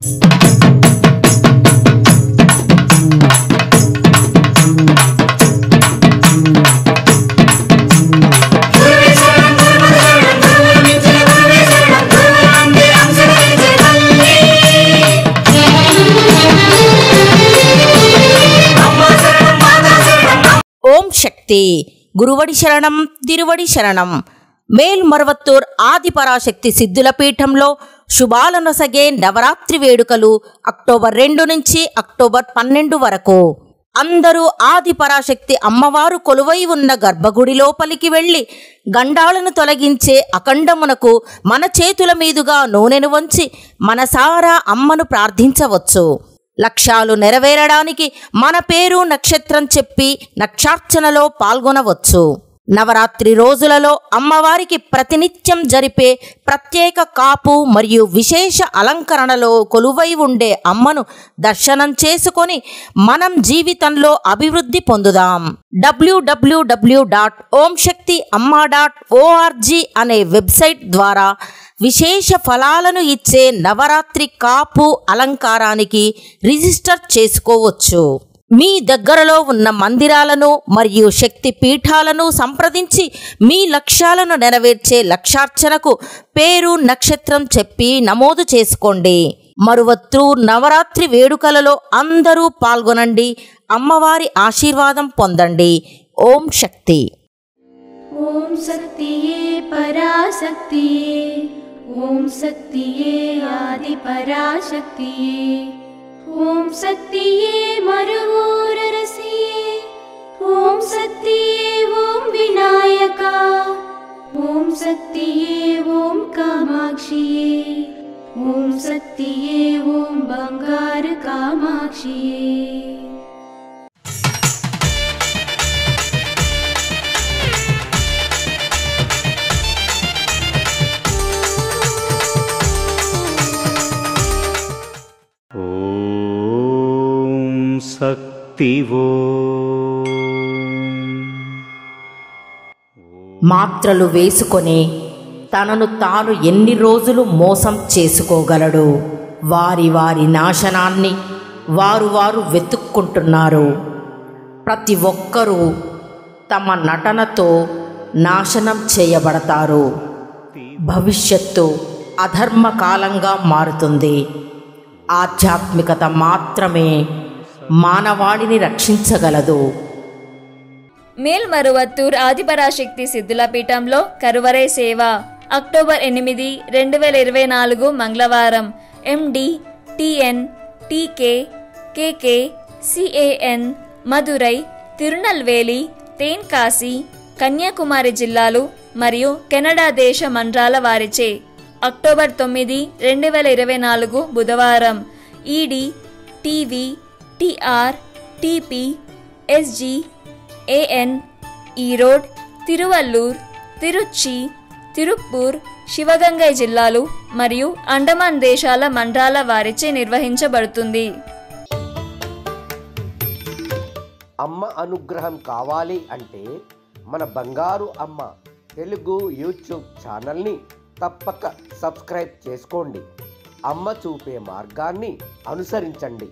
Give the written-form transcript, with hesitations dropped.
ఓం శక్తి. గురువడి శరణం, తిరువడి శరణం. మేల్మరువత్తూర్ ఆదిపరాశక్తి సిద్ధుల పీఠంలో శుభాలనొసగే నవరాత్రి వేడుకలు అక్టోబర్ 2 నుంచి అక్టోబర్ 12 వరకు. అందరూ ఆదిపరాశక్తి అమ్మవారు కొలువై ఉన్న గర్భగుడి లోపలికి వెళ్ళి గండాలను తొలగించే అఖండమునకు మన చేతుల మీదుగా నూనెను వంచి మనసారా అమ్మను ప్రార్థించవచ్చు. లక్ష్యాలు నెరవేరడానికి మన పేరు నక్షత్రం చెప్పి నక్షార్చనలో పాల్గొనవచ్చు. నవరాత్రి రోజులలో అమ్మవారికి ప్రతినిత్యం జరిపే ప్రత్యేక కాపు మరియు విశేష అలంకరణలో కొలువై ఉండే అమ్మను దర్శనం చేసుకొని మనం జీవితంలో అభివృద్ధి పొందుదాం. www.omshaktiamma.org అనే వెబ్సైట్ ద్వారా విశేష ఫలాలను ఇచ్చే నవరాత్రి కాపు అలంకారానికి రిజిస్టర్ చేసుకోవచ్చు. మీ దగ్గరలో ఉన్న మందిరాలను మరియు శక్తి పీఠాలను సంప్రదించి మీ లక్ష్యాలను నెరవేర్చే లక్షార్చనకు పేరు నక్షత్రం చెప్పి నమోదు చేసుకోండి. మరువత్తూర్ నవరాత్రి వేడుకలలో అందరూ పాల్గొనండి. అమ్మవారి ఆశీర్వాదం పొందండి. ఓం శక్తి. ఓం శక్తియే పరాశక్తియే, ఓం శక్తియే ఆది పరాశక్తియే, ఓం శక్తియే మరువూరరసియే, ఓం శక్తియే ఓం వినాయక, ఓం శక్తియే ఓం కామాక్షియే, ఓం శక్తియే ఓం బంగారు కామాక్షియే. శక్తివో మాత్రలు వేసుకొని తనను తాను ఎన్ని రోజులు మోసం చేసుకోగలడు? వారి వారి నాశనాన్ని వారు వెతుక్కుంటున్నారు. ప్రతి ఒక్కరూ తమ నటనతో నాశనం చేయబడతారు. భవిష్యత్తు అధర్మకాలంగా మారుతుంది. ఆధ్యాత్మికత మాత్రమే మానవాళిని రక్షించగలదు. మేల్మరువత్తూర్ ఆదిపరాశక్తి సిద్ధుల పీఠంలో కరువరై సేవ అక్టోబర్ 8, 2024 మంగళవారం. MD TN TK KK CAN Madurai, Tirunelveli, Tenkasi, Kanyakumari జిల్లాలు మరియు కెనడా దేశ మంత్రాల వారిచే అక్టోబర్ 9, 2024 బుధవారం. ED TV TR TP SG AN Erode, Tiruvallur, Tiruchi, Tiruppur, Sivagangai జిల్లాలు మరియు అండమాన్ దేశాల మంత్రాల వారిచే నిర్వహించబడుతుంది. అమ్మ అనుగ్రహం కావాలి అంటే మన బంగారు అమ్మ తెలుగు యూట్యూబ్ ఛానల్ని తప్పక సబ్స్క్రైబ్ చేసుకోండి. అమ్మ చూపే మార్గాన్ని అనుసరించండి.